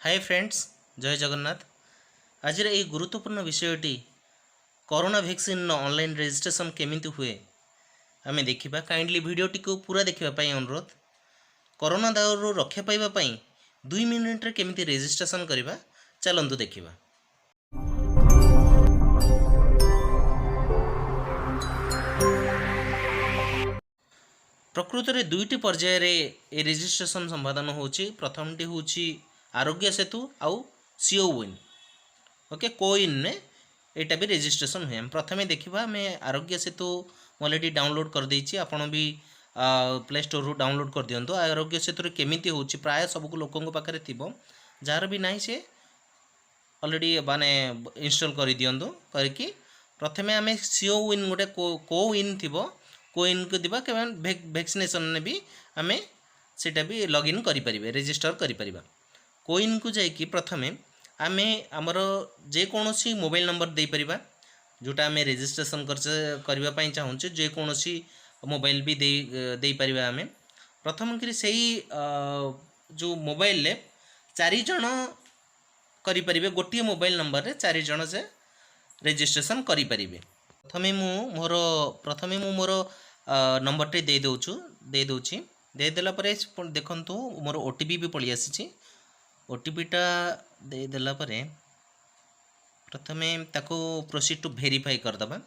Hi friends, जय जगन्नाथ। आज ये गुरुत्वपूर्ण विषयटी कोरोना वैक्सीन ऑनलाइन रजिस्ट्रेशन केमिति हुए आमे देखिबा। काइंडली वीडियोटी को पूरा देखिबा पई अनुरोध। कोरोना दाउरु रक्षा पाइबा पई 2 मिनिट रे केमिति रजिस्ट्रेशन करिबा चलंतु देखिबा। प्रकृत में दुईटी पर्याय रे ए रजिस्ट्रेशन संपादन होची। प्रथमटी होची आरोग्य सेतु आउ सीओ विन। ओके, कोइन ने एटा भी रजिस्ट्रेशन हुए। प्रथमे देखिबा मैं आरोग्य सेतु ऑलरेडी डाउनलोड कर देछि। आपण भी प्ले स्टोर रू डाउनलोड कर दियंतो। आरोग्य सेतु रे केमिति होची प्राय सब को लोकन पाखरे थिबो। जार भी नाही से ऑलरेडी माने इंस्टॉल कर दियंतो। करके प्रथमे आमे सीओ विन गोटे कोइन थिबो, कोइन को दिबा के वैक्सीनेशन ने भी आमे सेटा भी लॉगिन करि परिबे, रजिस्टर करि परिबा। कोइन को जाय कि प्रथमे आमे हमर जे कोनोसी मोबाइल नंबर दे परिबा, जोटा आमे रजिस्ट्रेशन करबा पई चाहूचे। जे कोनोसी मोबाइल भी दे परिबा। आमे प्रथम करी सेही जो मोबाइल ले 4 जण करि परिबे। गोटिए मोबाइल नंबर रे 4 जण से रजिस्ट्रेशन करि परिबे। प्रथमे मु मोर नंबर टे दे दउची। दे देला परे देखंतु मोर ओटीपी भी पळि आसीची। ओटीपी टा दे देला परे प्रथमे ताको प्रोसीड टू वेरीफाई कर दबा।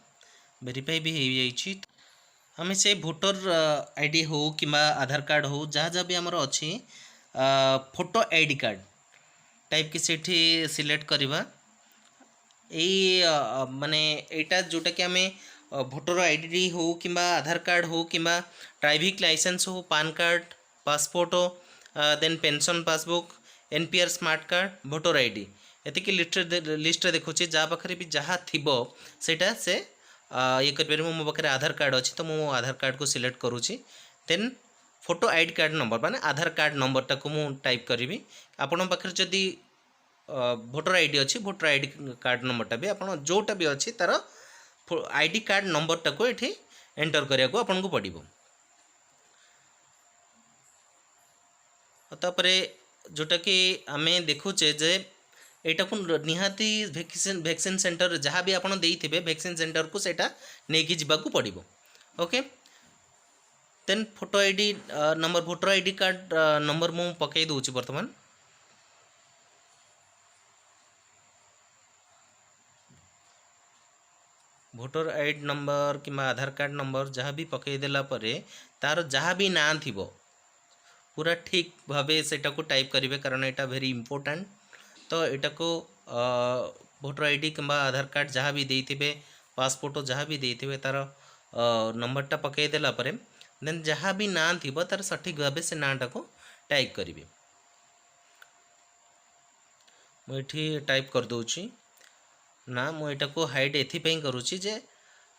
वेरीफाई भी हो जाइछि। हमें से वोटर आईडी हो किंबा आधार कार्ड हो, जहाँ जहाँ भी हमर अछि फोटो आईडी कार्ड टाइप की सेठी सिलेक्ट करबा। माने एटा जोटा कि आमे भोटर आईडी हो किंबा आधार कार्ड हो किंबा ड्राइविंग लाइसेंस हो, पान कार्ड, पासपोर्ट हो, then pension passbook, NPR smart card, voter ID एतिक लिस्ट देखुचे। जहाँ पाखे भी जहाँ थिबो सेटा से ये कर मो पाखे आधार कार्ड अच्छी तो मो आधार कार्ड को सिलेक्ट करुच्ची। Then photo ID card number माने आधार कार्ड नंबर टाको मु टाइप करी। आपण पाखे जदि भोटर आईडी अच्छी, भोटर आईडी कार्ड नंबरटा भी आपण जोटा भी अच्छी तार आईडी कार्ड नंबरटा को ये एंटर करिया को आपन को पड़िबो। तापरे जोटा कि आमे देखुचे जे एटा को निहाती वैक्सीन सेंटर जहाँ भी आपन देइथिबे वैक्सीन सेंटर को सेटा नेकी जिबा को पड़िबो। Okay, then photo ID number, voter ID card number मु पकई दोची। वर्तमान भोटर आईडी नंबर कि आधार कार्ड नंबर जहाँ भी पकई देला परे तार जहाँ भी ना थिबो पूरा ठीक भावे सेटा को टाइप करिवे, कारण एटा वेरी इंपोर्टेंट। तो एटा को भोटर आईडी कि आधार कार्ड जहाँ भी देइथिबे, पासपोर्ट जहाँ भी देइथिबे तार नंबरटा पकई देला परे देन जहाँ भी ना थिबो तार सठिक भावे से नाटा को टाइप करिवे। मु एठी टाइप कर दोची ना। मु एटा को हाइड एथिपई करूची जे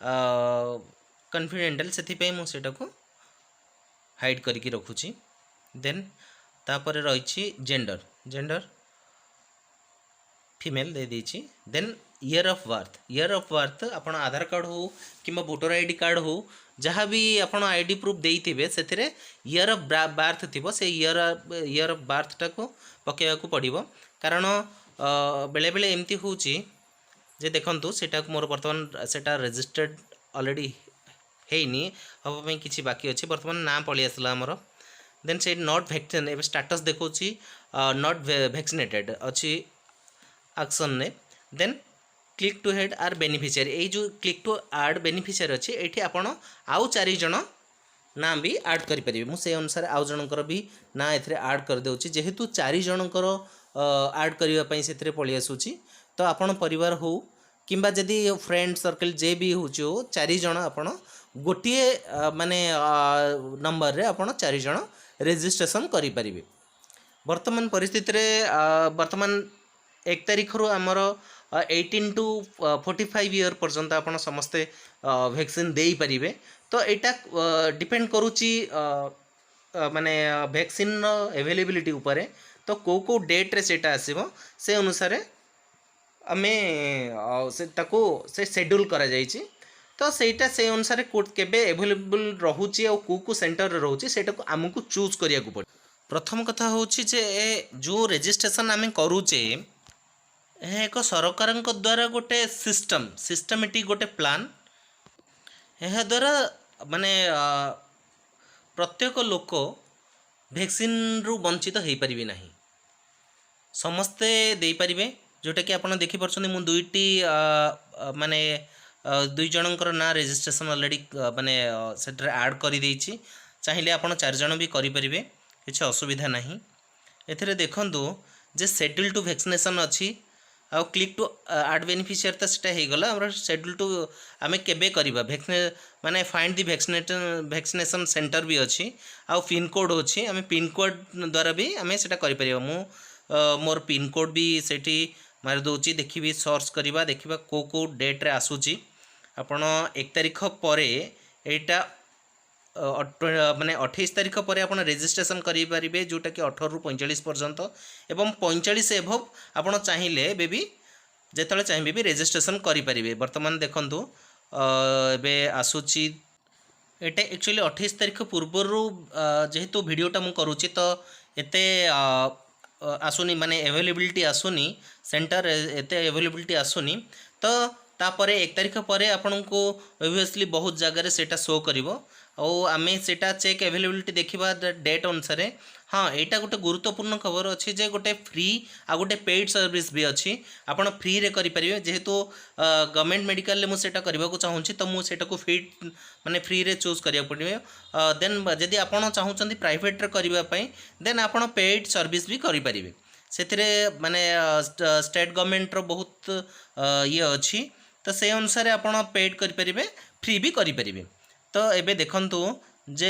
कॉन्फिडेंशियल सेथिपई मु सेटा को हाइड करके रखुची। देन तापर रहिछि जेंडर, जेंडर फीमेल दे देछि। Then year of birth, year of birth आपण आधार कार्ड हो किंबा वोटर आईडी कार्ड हो जहाँ भी आपण आईडी प्रूफ देइथिबे सेथिरे ईयर ऑफ बर्थ थिबो। से ईयर ऑफ बर्थ टा को पकेया को पड़िबो। कारण बेले बेले एमती होची जे देखंतु सेटा मोर वर्तमान सेटा रजिस्टर्ड ऑलरेडी हेनी हबा पई किछि बाकी अछि। वर्तमान नाम पळि आसला हमर। देन से नॉट वैक्सीन ए स्टेटस देखौची नॉट वैक्सीनेटेड अछि एक्शन ने। Then click to head our beneficiary, ए जो क्लिक टू ऐड बेनिफिशियरी अछि एठी आपण आउ 4 जण नाम भी ऐड करि परिबे। मु से अनुसार आउ जनकर भी ना एथरे ऐड कर देउची। जेहेतु 4 जनकर ऐड करिवा पई सेथरे पळि आसुची तो आपण परिवार हो किंबा जदि फ्रेंड सर्कल जे भी होची हो 4 जण आपण गोटिए माने नंबर रे आपण 4 जण रजिस्ट्रेशन करि परिबे। वर्तमान परिस्थिति रे वर्तमान 1 तारिख रु हमर 18 टू 45 ईयर पर्यंत आपण समस्ते वैक्सीन देई परिबे। तो एटा डिपेंड करूची माने वैक्सीन अवेलेबिलिटी ऊपर। तो को डेट रे सेटा आसीबो से अनुसार आमे से ताको से शेड्यूल करा जाइछि। तो सेटा से अनुसार केबे अवेलेबल रहूची और को सेंटर रहूची सेटा को आमको चूज करिया को पड़े। प्रथम कथा होची जे जो रजिस्ट्रेशन आम करूचे एक सरकार द्वारा गोटे सिस्टमेटिक गोटे प्लान यह द्वारा माने प्रत्येक लोक वैक्सीन रु वंचित हो पारि नहीं समस्ते दे पारिबे जोटा कि आपण देखि परछन मु दुईटी माने दुई जनकर ना रजिस्ट्रेशन ऑलरेडी माने सेटर ऐड करि देछि चाहिए आपण चार जन भी करि परिबे किछ असुविधा नहीं एथिरे देखंतु जे शेड्यूल टू वैक्सीनेशन अछि आ क्लिक टू ऐड बेनिफिशियर तो सेटा हे गला हमर शेड्यूल टू आमे केबे करबा वैक्सीन माने फाइंड द वैक्सीनेशन सेंटर भी अछि आ पिन कोड अछि आमे पिन कोड द्वारा भी आमे सेटा करि परिबा मु मोर पिन कोड भी सेठी मार दउची देखिबी सर्च करबा देखिबा को डेट रे आसुची आपण 1 तारिख परे एटा माने 28 तारिख पर आप रेजिस्ट्रेशन करें जोटा कि 18 रु 45 पर्यंत एवं 45 एभव आप चाहिए बेबी जिते चाहिए भी रेजिस्ट्रेशन करें बर्तमान देखु एबे आसूची एटा एक्चुअली 28 तारिख पूर्वर जेहेतु वीडियोटा मु करूची तो एते आसुनी माने अवेलेबिलिटी आसुनी सेंटर एते अवेलेबिलिटी आसुनी तो तापर 1 तारिख पर आपन को ऑब्वियसली बहुत जगह सेटा शो करिवो और आमे सेटा चेक अवेलेबिलिटी देखिबा डेट अनुसार हाँ यहाँ गोटे गुरुत्वपूर्ण खबर अच्छी जे गोटे फ्री आ गोटे पेड सर्विस भी अच्छी आपड़ फ्री रे करें जेहेतु गवर्नमेंट मेडिकल में मुझे करने को चाहूँगी तो मुझे फ्री माने फ्री रे चूज करिया पड़े देन जदि आप चाहूँगी प्राइवेट रे करने देन आप पेड सर्विस भी करें से माने स्टेट गवर्नमेंट रो बहुत ये अच्छी तो से अनुसार आप पेड करें फ्री भी करें तो एबे देखंतु जे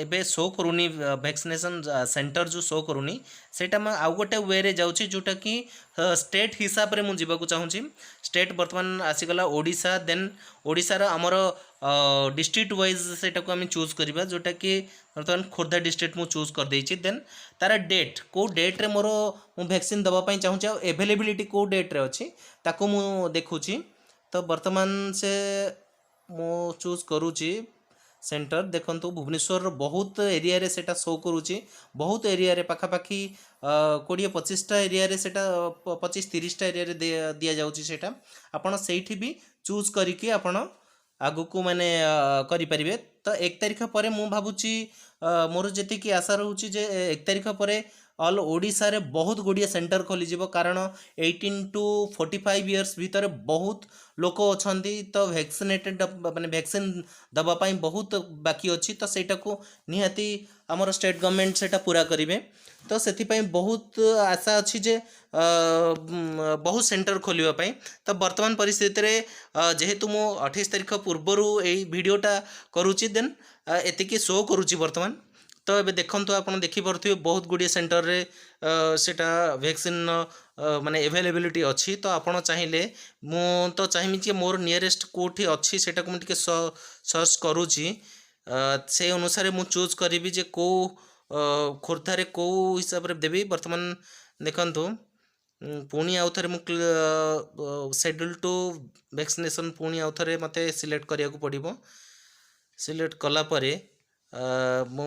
एबे शो करूनी वैक्सीनेशन सेंटर जो शो करूनी सेटा मैं आउ गोटे वे रे जाउची जोटा कि स्टेट हिसाब रे मु जीवा को चाहूँगी स्टेट बर्तमान आसीगला ओडिशा देन ओडिशार आमर डिस्ट्रिक्ट वाइज सेटा को आम चूज करवा जोटा कि बर्तमान खोर्धा डिस्ट्रिक्ट मु चूज कर देछि देन तार डेट को डेट रे मोर मु वैक्सीन दबा पई चाहूँगी आ अवेलेबिलिटी को डेट रे अछि ताको मु देखुची तो बर्तमान से मु चूज करूची सेंटर देखंतु भुवनेश्वर बहुत एरिया रे सेटा शो करूची बहुत एरिया रे पाखापाखि 20-25टा एरिया रे सेटा 25-30टा एरिया रे दिया जाउची सेटा आपण सेठी भी चूज करिके आपण आगु को माने करि परिबे तो 1 तारिख परे मु भाबुची मोर जेति की आशा रहउची जे 1 तारिख परे ऑल ओडिशा रे बहुत गुड़िया सेंटर खोली जीवो कारण 18 to 45 इयर्स भीतर बहुत लोक अछंती तो वैक्सीनेटेड माने वैक्सीन दबा पाई बहुत बाकी अच्छी तो सेटा को निहाती हमर स्टेट गवर्नमेंट सेटा पूरा करिवे तो सेति पई बहुत आशा अच्छी जे बहुत सेंटर खोलिबा पाई तो वर्तमान परिस्थिति रे जेहेतु मु 28 तारिख पूर्वरु एई वीडियोटा करूची देन एतिकी शो करूची वर्तमान तो ये देखते आप देखिपे बहुत गुड़िए सेंटर रे सेटा वैक्सीन माने अवेलेबिलिटी अच्छी तो आपड़ चाहिए मु तो चाहिए कि मोर नियरेस्ट कोठी अच्छी सेटा को मुझे सर्च करुँची से अनुसार मु चूज करी जे को खोर्धारे को हिसाब रे देवी वर्तमान देखंतु पुणी आउ थे शेड्यूल टू वैक्सीनेशन पुणी आउ थे मत सिलेक्ट करिया को पड़ो सिलेक्ट कला परे मु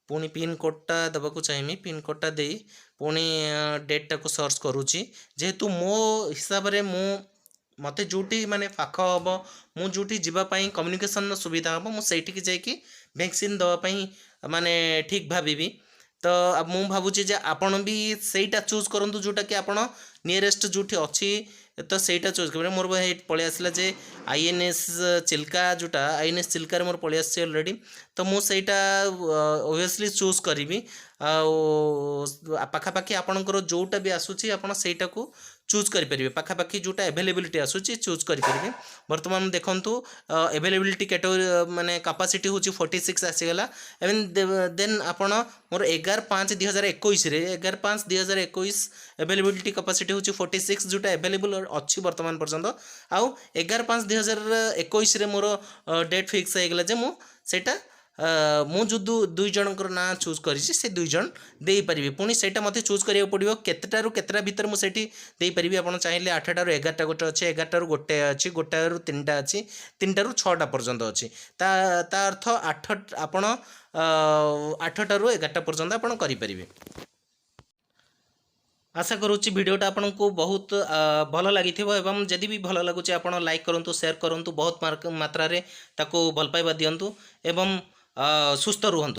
पुणी पिन कोडटा देवाक चाहिए पिन कोडटा दे पुणी डेटा को सर्च करुच्ची जेहेतु मो हिसाब रे मु मते जोटी माने पाख हम मु जोटी जीवाई कम्युनिकेशन सुविधा हम मुझे जाकि वैक्सीन दवाई माने ठीक भावी तो मु भावुची जे आपण भी सेटा चूज करंतु जोटा कि आपण नियरेस्ट जोटी अच्छी तो सेटा चूज कर मोर पलि आसला जे आईएनएस चिल्का जोटा आईएनएस चिल्कार मोर पलि आसी ऑलरेडी तो मु सेटा ओबियसली चूज करी पाखापाखि आपणकर जोटा भी आसूची आपण सेटा को चूज करें पाखापाखि जोटा अवेलेबिलिटी आसूची चूज करें बर्तमान देखंतु अवेलेबिलिटी कैटेगरी माने कैपेसिटी होची 46 आसीगला एवं देन आपण मोर 11/5/2021 रे 11/5/2021 अवेलेबिलिटी कैपेसिटी होची 46 जोटा अवेलेबल अच्छी वर्तमान पर्यंत आउ 11/5/2021 रे मोर डेट फिक्स हो गला जे मु सेटा ମୁଁ जो दुई जनकर ना चूज करी से दुई जन दे पारिबे पुणी सेटा मते चूज करिया पड़िबो केतेटारू केतेटा भीतर मु सेठी दे पारिबे आपण चाहिले 8टारू 11टा गोटे अछि 11टारू गोटे अछि गोटारू 3टा अछि 3टारू 6टा पर्यंत अछि ता अर्थ 8 आपण 8टारू 11टा पर्यंत आपण करि पारिबे। आशा करुच्ची भिडियोटा आपन को बहुत भल लगी एवं जदि भी भल लगुच आप लाइक करूँ शेयर करूँ बहुत मात्रा रे ताको भल पाइबा दिंतु एवं सुस्थ रुहंतु।